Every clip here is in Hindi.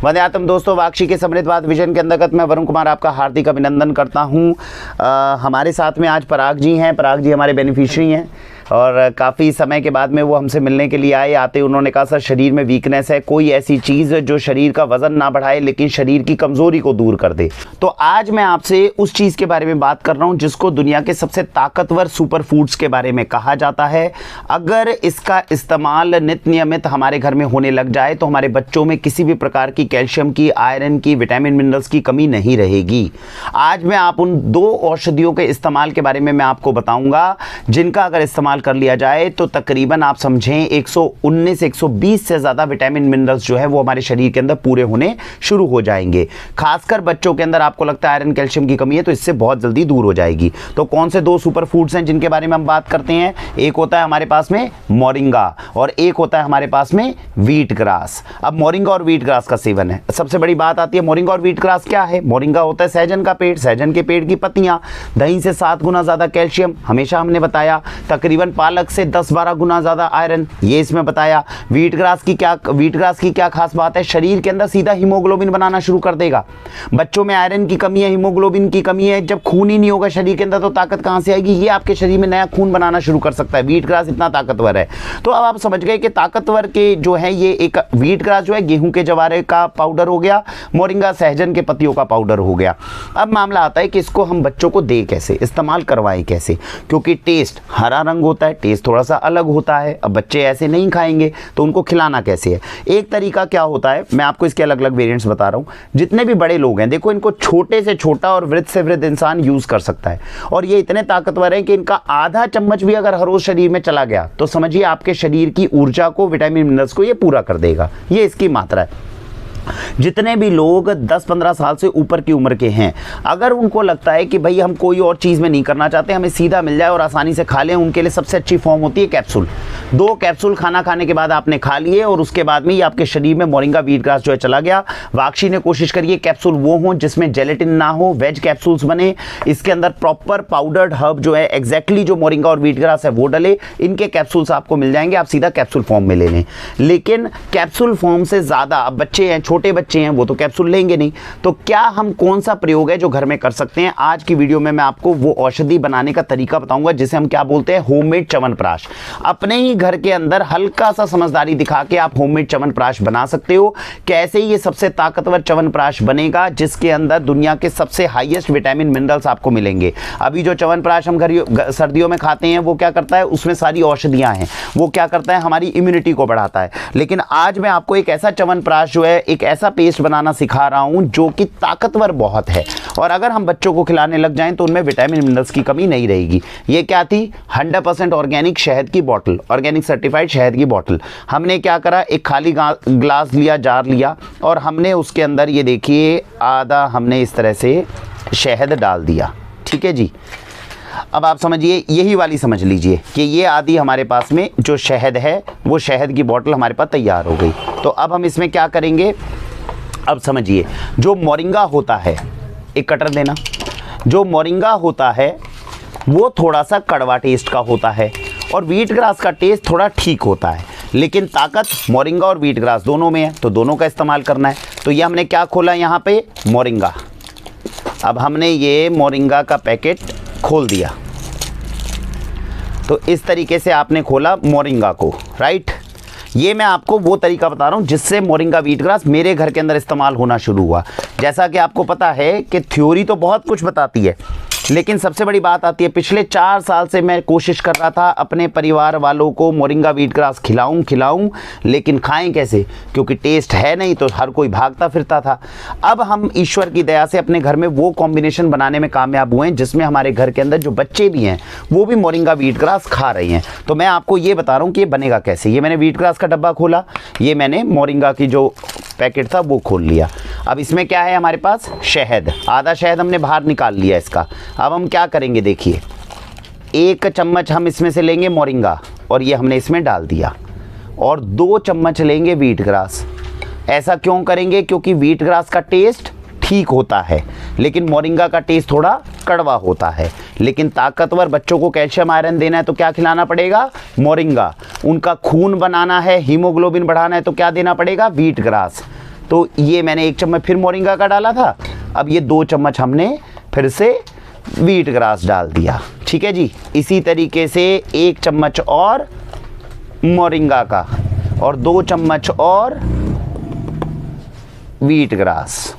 वंदे दोस्तों, वाक्षी के समृद्धवाद विजन के अंतर्गत मैं वरुण कुमार आपका हार्दिक अभिनंदन करता हूं। हमारे साथ में आज पराग जी हैं। पराग जी हमारे बेनिफिशियरी हैं और काफ़ी समय के बाद में वो हमसे मिलने के लिए आते उन्होंने कहा सर शरीर में वीकनेस है, कोई ऐसी चीज़ जो शरीर का वज़न ना बढ़ाए लेकिन शरीर की कमज़ोरी को दूर कर दे। तो आज मैं आपसे उस चीज़ के बारे में बात कर रहा हूँ जिसको दुनिया के सबसे ताकतवर सुपर फूड्स के बारे में कहा जाता है। अगर इसका इस्तेमाल नित्य नियमित हमारे घर में होने लग जाए तो हमारे बच्चों में किसी भी प्रकार की कैल्शियम की, आयरन की, विटामिन मिनरल्स की कमी नहीं रहेगी। आज मैं आप उन 2 औषधियों के इस्तेमाल के बारे में मैं आपको बताऊंगा जिनका अगर इस्तेमाल कर लिया जाए तो तकरीबन आप समझें 119 120 से ज्यादा विटामिन मिनरल्स जो है वो हमारे शरीर के अंदर पूरे होने शुरू हो जाएंगे। खासकर बच्चों के अंदर आपको लगता है आयरन कैल्शियम की कमी है तो इससे बहुत जल्दी दूर हो जाएगी। तो कौन से 2 सुपर फूड्स हैं जिनके बारे में हम बात करते हैं? एक होता है हमारे पास में मोरिंगा और एक होता है हमारे पास में व्हीट ग्रास। अब मोरिंगा और व्हीट ग्रास का सेवन है। सबसे बड़ी बात आती है मोरिंगा और व्हीट ग्रास क्या है? मोरिंगा होता है सहजन का पेड़, सहजन के पेड़ की पत्तियां, दही से 7 गुना ज्यादा कैल्शियम, हमेशा हमने बताया, तकरीबन पालक से 10-12 गुना ज्यादा आयरन, ये इसमें बताया। व्हीट ग्रास की क्या खास बात है? शरीर के अंदर सीधा हीमोग्लोबिन बनाना शुरू कर देगा। बच्चों में आयरन की कमी है, हीमोग्लोबिन की कमी है, जब खून ही नहीं होगा शरीर के अंदर तो ताकत कहां से आएगी? ये आपके शरीर में नया खून बनाना शुरू कर सकता है। व्हीट ग्रास इतना ताकतवर है। तो अब आप समझ गए कि ताकतवर के जो है ये एक व्हीट ग्रास जो है गेहूं के जवारे का पाउडर हो गया, मोरिंगा सहजन के पत्तियों का पाउडर हो गया। अब मामला आता है कि इसको हम बच्चों को दे कैसे, इस्तेमाल करवाएं कैसे, क्योंकि टेस्ट हरा रंग होता है, टेस्ट थोड़ा सा अलग होता है। अब बच्चे ऐसे नहीं खाएंगे तो उनको खिलाना कैसे है? एक तरीका क्या होता है, मैं आपको इसके अलग अलग वेरिएंट्स बता रहा हूं। जितने भी बड़े लोग हैं देखो, इनको छोटे से छोटा और वृद्ध से वृद्ध इंसान यूज कर सकता है और ये इतने ताकतवर हैं कि इनका आधा चम्मच भी अगर हर रोज शरीर में चला गया तो समझिए आपके शरीर की ऊर्जा को, विटामिन मिनरल्स को ये पूरा कर देगा। ये इसकी मात्रा है। जितने भी लोग 10-15 साल से ऊपर की उम्र के हैं, अगर उनको लगता है कि भाई हम कोई और चीज़ में नहीं करना चाहते, हमें सीधा मिल जाए और आसानी से खा लें, उनके लिए सबसे अच्छी फॉर्म होती है कैप्सूल। 2 कैप्सूल खाना खाने के बाद आपने खा लिए और उसके बाद में ये आपके शरीर में मोरिंगा व्हीट ग्रास जो है चला गया। वाक्षी ने कोशिश करी है कैप्सूल वो हो जिसमें जेलेटिन ना हो, वेज कैप्सूल्स बने, इसके अंदर प्रॉपर पाउडर्ड हर्ब जो है एग्जैक्टली जो मोरिंगा और व्हीट ग्रास है वो डले। इनके कैप्सूल्स आपको मिल जाएंगे, आप सीधा कैप्सूल फॉर्म में ले लें। लेकिन कैप्सूल फॉर्म से ज़्यादा, अब बच्चे हैं, छोटे बच्चे हैं, वो तो कैप्सूल लेंगे नहीं, तो क्या हम कौन सा प्रयोग है जो घर में कर सकते हैं? आज की वीडियो में मैं आपको वो औषधि बनाने का तरीका बताऊंगा जिसे हम क्या बोलते हैं, होममेड च्यवनप्राश। अपने ही घर के अंदर हल्का सा समझदारी दिखा के आप होममेड च्यवनप्राश बना सकते हो। कैसे ये सबसे ताकतवर च्यवनप्राश बनेगा जिसके अंदर दुनिया के सबसे हाईएस्ट विटामिन मिनरल्स आपको मिलेंगे। अभी जो च्यवनप्राश हम सर्दियों में खाते हैं वो क्या करता है, उसमें सारी औषधियां हैं, वो क्या करता है, हमारी इम्यूनिटी को बढ़ाता है। लेकिन आज मैं आपको एक ऐसा च्यवनप्राश जो है, एक ऐसा पेस्ट बनाना सिखा रहा हूं जो कि ताकतवर बहुत है और अगर हम बच्चों को खिलाने लग जाएं तो उनमें विटामिन मिनरल्स की कमी नहीं रहेगी। ये क्या थी? 100% ऑर्गेनिक शहद की बोतल, ऑर्गेनिक सर्टिफाइड शहद की बोतल। हमने क्या करा, एक खाली ग्लास लिया, जार लिया और हमने उसके अंदर ये देखिए आधा हमने इस तरह से शहद डाल दिया। ठीक है जी। अब आप समझिए, यही वाली समझ लीजिए कि ये आदि हमारे पास में जो शहद है वो शहद की बोतल हमारे पास तैयार हो गई। तो अब हम इसमें क्या करेंगे, अब समझिए, जो मोरिंगा होता है, एक कटर देना, जो मोरिंगा होता है वो थोड़ा सा कड़वा टेस्ट का होता है और व्हीट ग्रास का टेस्ट थोड़ा ठीक होता है, लेकिन ताकत मोरिंगा और व्हीट ग्रास दोनों में है तो दोनों का इस्तेमाल करना है। तो ये हमने क्या खोला यहाँ पे, मोरिंगा। अब हमने ये मोरिंगा का पैकेट खोल दिया, तो इस तरीके से आपने खोला मोरिंगा को, राइट। ये मैं आपको वो तरीका बता रहा हूँ जिससे मोरिंगा व्हीट ग्रास मेरे घर के अंदर इस्तेमाल होना शुरू हुआ। जैसा कि आपको पता है कि थ्योरी तो बहुत कुछ बताती है, लेकिन सबसे बड़ी बात आती है, पिछले 4 साल से मैं कोशिश कर रहा था अपने परिवार वालों को मोरिंगा व्हीट ग्रास खिलाऊं, लेकिन खाएं कैसे, क्योंकि टेस्ट है नहीं तो हर कोई भागता फिरता था। अब हम ईश्वर की दया से अपने घर में वो कॉम्बिनेशन बनाने में कामयाब हुए हैं जिसमें हमारे घर के अंदर जो बच्चे भी हैं वो भी मोरिंगा व्हीट ग्रास खा रहे हैं। तो मैं आपको ये बता रहा हूँ कि ये बनेगा कैसे। ये मैंने व्हीट ग्रास का डब्बा खोला, ये मैंने मोरिंगा की जो पैकेट था वो खोल लिया। अब इसमें क्या है, हमारे पास शहद, आधा शहद हमने बाहर निकाल लिया इसका। अब हम क्या करेंगे, देखिए 1 चम्मच हम इसमें से लेंगे मोरिंगा और ये हमने इसमें डाल दिया और 2 चम्मच लेंगे व्हीट ग्रास। ऐसा क्यों करेंगे, क्योंकि व्हीट ग्रास का टेस्ट ठीक होता है लेकिन मोरिंगा का टेस्ट थोड़ा कड़वा होता है। लेकिन ताकतवर बच्चों को कैल्शियम आयरन देना है तो क्या खिलाना पड़ेगा, मोरिंगा। उनका खून बनाना है, हीमोग्लोबिन बढ़ाना है तो क्या देना पड़ेगा, व्हीट ग्रास। तो ये मैंने 1 चम्मच फिर मोरिंगा का डाला था, अब ये 2 चम्मच हमने फिर से व्हीट ग्रास डाल दिया। ठीक है जी, इसी तरीके से 1 चम्मच और मोरिंगा का और 2 चम्मच और व्हीट ग्रास,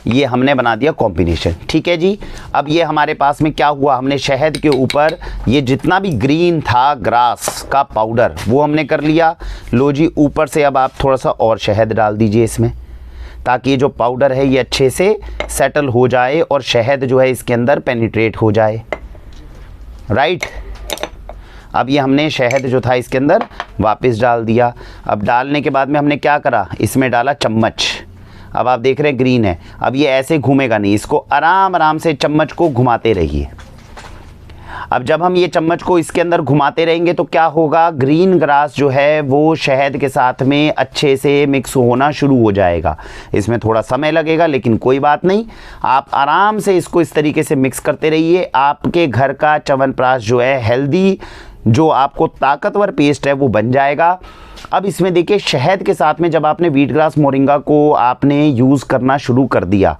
ये हमने बना दिया कॉम्बिनेशन। ठीक है जी, अब ये हमारे पास में क्या हुआ, हमने शहद के ऊपर ये जितना भी ग्रीन था ग्रास का पाउडर वो हमने कर लिया। लो जी, ऊपर से अब आप थोड़ा सा और शहद डाल दीजिए इसमें, ताकि ये जो पाउडर है ये अच्छे से सेटल हो जाए और शहद जो है इसके अंदर पेनिट्रेट हो जाए। राइट, अब ये हमने शहद जो था इसके अंदर वापस डाल दिया। अब डालने के बाद में हमने क्या करा, इसमें डाला चम्मच। अब आप देख रहे हैं ग्रीन है, अब ये ऐसे घूमेगा नहीं, इसको आराम आराम से चम्मच को घुमाते रहिए। अब जब हम ये चम्मच को इसके अंदर घुमाते रहेंगे तो क्या होगा, ग्रीन ग्रास जो है वो शहद के साथ में अच्छे से मिक्स होना शुरू हो जाएगा। इसमें थोड़ा समय लगेगा लेकिन कोई बात नहीं, आप आराम से इसको इस तरीके से मिक्स करते रहिए। आपके घर का च्यवनप्राश जो है हेल्दी, जो आपको ताकतवर पेस्ट है वो बन जाएगा। अब इसमें देखिए शहद के साथ में जब आपने व्हीट ग्रास मोरिंगा को आपने यूज़ करना शुरू कर दिया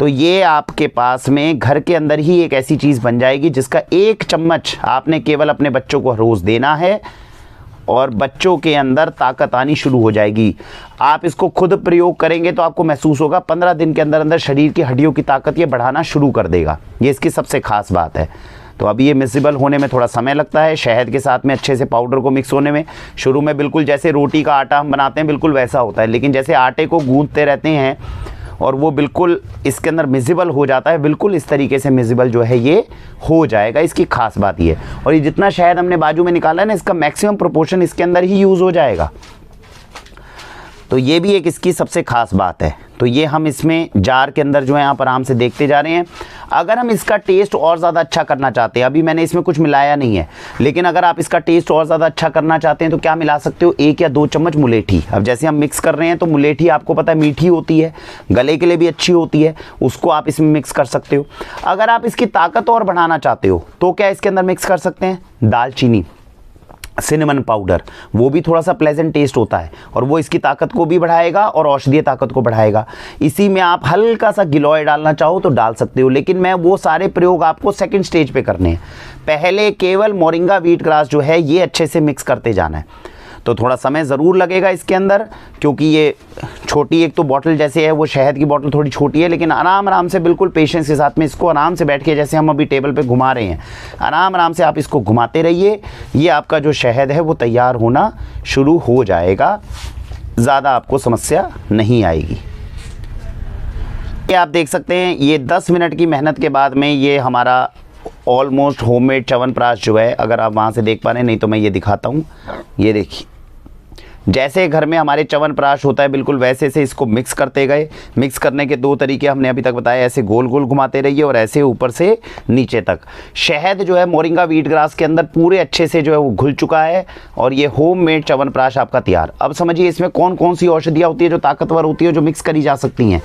तो ये आपके पास में घर के अंदर ही एक ऐसी चीज़ बन जाएगी जिसका 1 चम्मच आपने केवल अपने बच्चों को रोज़ देना है और बच्चों के अंदर ताकत आनी शुरू हो जाएगी। आप इसको खुद प्रयोग करेंगे तो आपको महसूस होगा 15 दिन के अंदर अंदर शरीर की हड्डियों की ताकत ये बढ़ाना शुरू कर देगा। ये इसकी सबसे खास बात है। तो अभी ये मिक्सिबल होने में थोड़ा समय लगता है, शहद के साथ में अच्छे से पाउडर को मिक्स होने में। शुरू में बिल्कुल जैसे रोटी का आटा हम बनाते हैं बिल्कुल वैसा होता है, लेकिन जैसे आटे को गूंथते रहते हैं और वो बिल्कुल इसके अंदर मिक्सिबल हो जाता है, बिल्कुल इस तरीके से मिक्सिबल जो है ये हो जाएगा। इसकी खास बात ये, और ये जितना शहद हमने बाजू में निकाला है ना, इसका मैक्सिमम प्रोपोर्शन इसके अंदर ही यूज़ हो जाएगा। तो ये भी एक इसकी सबसे खास बात है। तो ये हम इसमें जार के अंदर जो है आप आराम से देखते जा रहे हैं। अगर हम इसका टेस्ट और ज़्यादा अच्छा करना चाहते हैं, अभी मैंने इसमें कुछ मिलाया नहीं है, लेकिन अगर आप इसका टेस्ट और ज़्यादा अच्छा करना चाहते हैं तो क्या मिला सकते हो, 1 या 2 चम्मच मुलेठी। अब जैसे हम मिक्स कर रहे हैं तो मुलेठी आपको पता है मीठी होती है, गले के लिए भी अच्छी होती है, उसको आप इसमें मिक्स कर सकते हो। अगर आप इसकी ताकत और बढ़ाना चाहते हो तो क्या इसके अंदर मिक्स कर सकते हैं, दालचीनी, सिनेमन पाउडर, वो भी थोड़ा सा प्लेजेंट टेस्ट होता है और वो इसकी ताकत को भी बढ़ाएगा और औषधीय ताकत को बढ़ाएगा। इसी में आप हल्का सा गिलोय डालना चाहो तो डाल सकते हो, लेकिन मैं वो सारे प्रयोग आपको सेकंड स्टेज पे करने हैं। पहले केवल मोरिंगा व्हीट ग्रास जो है ये अच्छे से मिक्स करते जाना है। तो थोड़ा समय ज़रूर लगेगा इसके अंदर, क्योंकि ये छोटी एक तो बॉटल जैसे है, वो शहद की बॉटल थोड़ी छोटी है, लेकिन आराम आराम से बिल्कुल पेशेंस के साथ में इसको आराम से बैठ के, जैसे हम अभी टेबल पे घुमा रहे हैं, आराम आराम से आप इसको घुमाते रहिए। ये आपका जो शहद है वो तैयार होना शुरू हो जाएगा, ज़्यादा आपको समस्या नहीं आएगी। ये आप देख सकते हैं, ये 10 मिनट की मेहनत के बाद में ये हमारा ऑलमोस्ट होममेड च्यवनप्राश जो है, अगर आप वहाँ से देख पा रहे हैं, नहीं तो मैं ये दिखाता हूँ। ये देखिए, जैसे घर में हमारे च्यवनप्राश होता है बिल्कुल वैसे से इसको मिक्स करते गए। मिक्स करने के 2 तरीके हमने अभी तक बताए, ऐसे गोल गोल घुमाते रहिए और ऐसे ऊपर से नीचे तक। शहद जो है मोरिंगा व्हीट ग्रास के अंदर पूरे अच्छे से जो है वो घुल चुका है और ये होममेड च्यवनप्राश आपका तैयार। अब समझिए इसमें कौन कौन सी औषधियाँ होती है जो ताकतवर होती है, जो मिक्स करी जा सकती हैं।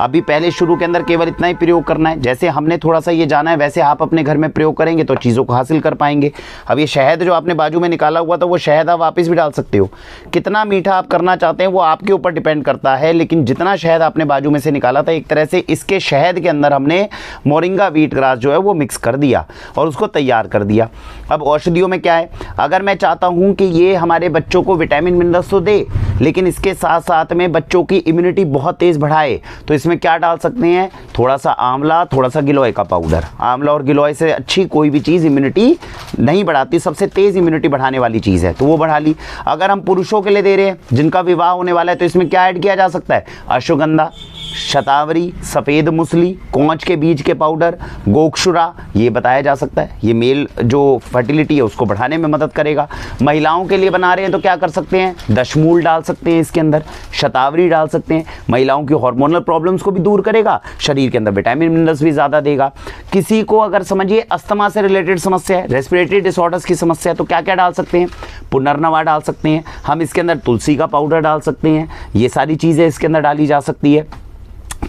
अभी पहले शुरू के अंदर केवल इतना ही प्रयोग करना है, जैसे हमने थोड़ा सा ये जाना है वैसे आप अपने घर में प्रयोग करेंगे तो चीज़ों को हासिल कर पाएंगे। अब ये शहद जो आपने बाजू में निकाला हुआ था वो शहद आप वापस भी डाल सकते हो। कितना मीठा आप करना चाहते हैं वो आपके ऊपर डिपेंड करता है, लेकिन जितना शहद आपने बाजू में से निकाला था, एक तरह से इसके शहद के अंदर हमने मोरिंगा व्हीट ग्रास जो है वो मिक्स कर दिया और उसको तैयार कर दिया। अब औषधियों में क्या है, अगर मैं चाहता हूँ कि ये हमारे बच्चों को विटामिन मिनरल्स तो दे, लेकिन इसके साथ साथ में बच्चों की इम्यूनिटी बहुत तेज़ बढ़ाए, तो इसमें क्या डाल सकते हैं, थोड़ा सा आंवला, थोड़ा सा गिलोय का पाउडर। आंवला और गिलोय से अच्छी कोई भी चीज़ इम्यूनिटी नहीं बढ़ाती, सबसे तेज़ इम्यूनिटी बढ़ाने वाली चीज़ है, तो वो बढ़ा ली। अगर हम पुरुषों के लिए दे रहे हैं जिनका विवाह होने वाला है, तो इसमें क्या ऐड किया जा सकता है, अश्वगंधा, शतावरी, सफ़ेद मूसली, कोंच के बीज के पाउडर, गोक्षुरा, ये बताया जा सकता है। ये मेल जो फर्टिलिटी है उसको बढ़ाने में मदद करेगा। महिलाओं के लिए बना रहे हैं तो क्या कर सकते हैं, दशमूल डाल सकते हैं इसके अंदर, शतावरी डाल सकते हैं, महिलाओं की हार्मोनल प्रॉब्लम्स को भी दूर करेगा, शरीर के अंदर विटामिन मिनरल्स भी ज़्यादा देगा। किसी को अगर समझिए अस्थमा से रिलेटेड समस्या है, रेस्पिरेटरी डिसऑर्डर्स की समस्या है, तो क्या क्या डाल सकते हैं, पुनर्नवा डाल सकते हैं, हम इसके अंदर तुलसी का पाउडर डाल सकते हैं, ये सारी चीज़ें इसके अंदर डाली जा सकती है।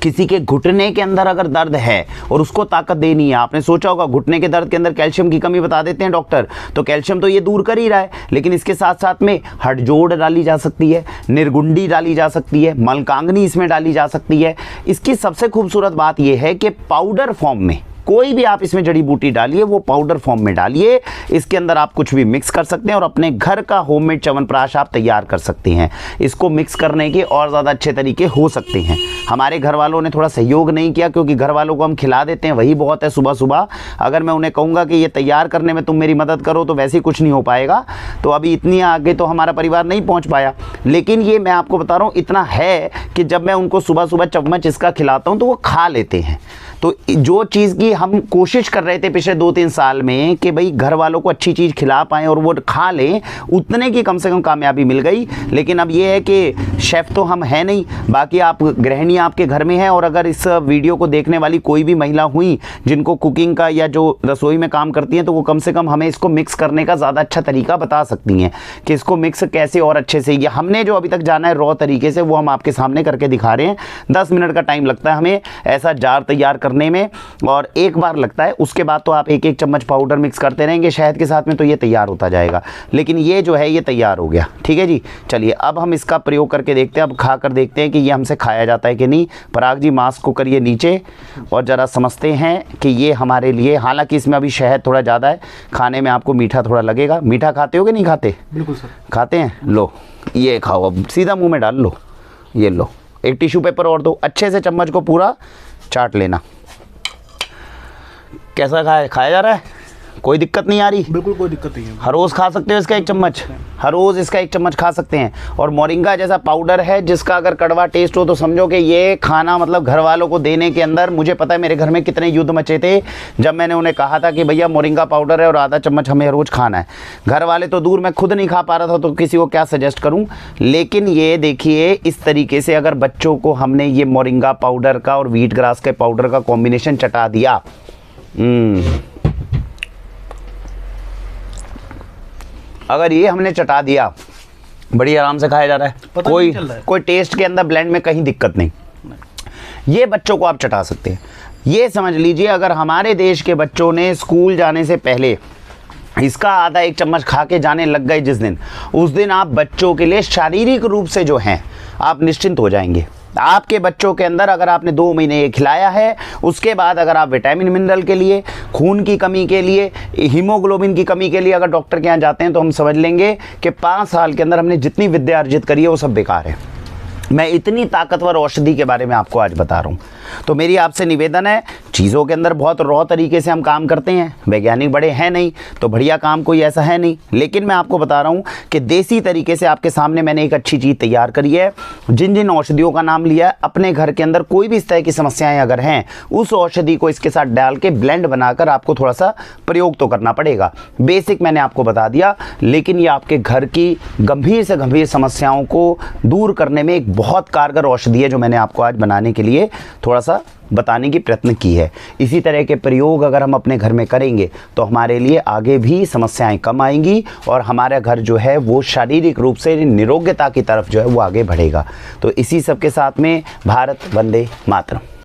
किसी के घुटने के अंदर अगर दर्द है और उसको ताकत देनी है, आपने सोचा होगा घुटने के दर्द के अंदर कैल्शियम की कमी बता देते हैं डॉक्टर, तो कैल्शियम तो ये दूर कर ही रहा है, लेकिन इसके साथ साथ में हड़जोड़ डाली जा सकती है, निर्गुंडी डाली जा सकती है, मलकांगनी इसमें डाली जा सकती है। इसकी सबसे खूबसूरत बात यह है कि पाउडर फॉर्म में कोई भी आप इसमें जड़ी बूटी डालिए, वो पाउडर फॉर्म में डालिए। इसके अंदर आप कुछ भी मिक्स कर सकते हैं और अपने घर का होममेड च्यवनप्राश आप तैयार कर सकते हैं। इसको मिक्स करने के और ज़्यादा अच्छे तरीके हो सकते हैं। हमारे घर वालों ने थोड़ा सहयोग नहीं किया, क्योंकि घर वालों को हम खिला देते हैं, वही बहुत है सुबह सुबह। अगर मैं उन्हें कहूँगा कि ये तैयार करने में तुम मेरी मदद करो, तो वैसे ही कुछ नहीं हो पाएगा। तो अभी इतनी आगे तो हमारा परिवार नहीं पहुँच पाया, लेकिन ये मैं आपको बता रहा हूँ इतना है कि जब मैं उनको सुबह सुबह चम्मच इसका खिलाता हूँ तो वो खा लेते हैं। तो जो चीज़ की हम कोशिश कर रहे थे पिछले 2-3 साल में कि भाई घर वालों को अच्छी चीज़ खिला पाएँ और वो खा लें, उतने की कम से कम कामयाबी मिल गई। लेकिन अब ये है कि शेफ़ तो हम हैं नहीं, बाकी आप गृहिणी आपके घर में हैं, और अगर इस वीडियो को देखने वाली कोई भी महिला हुई जिनको कुकिंग का या जो रसोई में काम करती हैं, तो वो कम से कम हमें इसको मिक्स करने का ज़्यादा अच्छा तरीका बता सकती हैं कि इसको मिक्स कैसे और अच्छे से। ये हमने जो अभी तक जाना है रॉ तरीके से, वो हम आपके सामने करके दिखा रहे हैं। 10 मिनट का टाइम लगता है हमें ऐसा जार तैयार करने में, और एक बार लगता है। उसके बाद तो आप 1-1 चम्मच पाउडर मिक्स करते रहेंगे शहद के साथ में, तो ये तैयार होता जाएगा। लेकिन ये जो है ये तैयार हो गया, ठीक है जी। चलिए अब हम इसका प्रयोग करके देखते हैं, अब खा कर देखते हैं कि ये हमसे खाया जाता है कि नहीं। पराग जी मास्क को करिए नीचे और ज़रा समझते हैं कि ये हमारे लिए, हालांकि इसमें अभी शहद थोड़ा ज़्यादा है, खाने में आपको मीठा थोड़ा लगेगा। मीठा खाते हो कि नहीं खाते? बिल्कुल सर। खाते हैं। लो ये खाओ, अब सीधा मुँह में डाल लो। ये लो, एक टिश्यू पेपर और दो, अच्छे से चम्मच को पूरा चाट लेना। कैसा खाया जा रहा है? कोई दिक्कत नहीं आ रही? बिल्कुल कोई दिक्कत नहीं है। हर रोज़ खा सकते हो इसका 1 चम्मच, हर रोज़ इसका 1 चम्मच खा सकते हैं। और मोरिंगा जैसा पाउडर है जिसका अगर कड़वा टेस्ट हो तो समझो कि ये खाना मतलब घर वालों को देने के अंदर, मुझे पता है मेरे घर में कितने युद्ध मचे थे जब मैंने उन्हें कहा था कि भैया मोरिंगा पाउडर है और आधा चम्मच हमें रोज़ खाना है। घर वाले तो दूर, मैं खुद नहीं खा पा रहा था, तो किसी को क्या सजेस्ट करूँ। लेकिन ये देखिए इस तरीके से अगर बच्चों को हमने ये मोरिंगा पाउडर का और व्हीट ग्रास के पाउडर का कॉम्बिनेशन चटा दिया, अगर ये हमने चटा दिया, बड़ी आराम से खाया जा रहा है। कोई टेस्ट के अंदर ब्लेंड में कहीं दिक्कत नहीं। ये बच्चों को आप चटा सकते हैं। ये समझ लीजिए अगर हमारे देश के बच्चों ने स्कूल जाने से पहले इसका आधा 1 चम्मच खा के जाने लग गए जिस दिन, उस दिन आप बच्चों के लिए शारीरिक रूप से जो हैं आप निश्चिंत हो जाएंगे। आपके बच्चों के अंदर अगर आपने 2 महीने ये खिलाया है, उसके बाद अगर आप विटामिन मिनरल के लिए, खून की कमी के लिए, हीमोग्लोबिन की कमी के लिए अगर डॉक्टर के यहाँ जाते हैं, तो हम समझ लेंगे कि 5 साल के अंदर हमने जितनी विद्या अर्जित करी है वो सब बेकार है। मैं इतनी ताकतवर औषधि के बारे में आपको आज बता रहा हूँ। तो मेरी आपसे निवेदन है, चीज़ों के अंदर बहुत रॉ तरीके से हम काम करते हैं, वैज्ञानिक बड़े हैं नहीं, तो बढ़िया काम कोई ऐसा है नहीं। लेकिन मैं आपको बता रहा हूँ कि देसी तरीके से आपके सामने मैंने एक अच्छी चीज़ तैयार करी है। जिन जिन औषधियों का नाम लिया है, अपने घर के अंदर कोई भी इस तरह की समस्याएं अगर हैं, उस औषधि को इसके साथ डाल के ब्लेंड बनाकर आपको थोड़ा सा प्रयोग तो करना पड़ेगा। बेसिक मैंने आपको बता दिया, लेकिन ये आपके घर की गंभीर से गंभीर समस्याओं को दूर करने में एक बहुत कारगर औषधि है, जो मैंने आपको आज बनाने के लिए थोड़ा सा बताने की प्रयत्न की है। इसी तरह के प्रयोग अगर हम अपने घर में करेंगे तो हमारे लिए आगे भी समस्याएं कम आएंगी और हमारा घर जो है वो शारीरिक रूप से निरोग्यता की तरफ जो है वो आगे बढ़ेगा। तो इसी सब के साथ में भारत वंदे मातरम।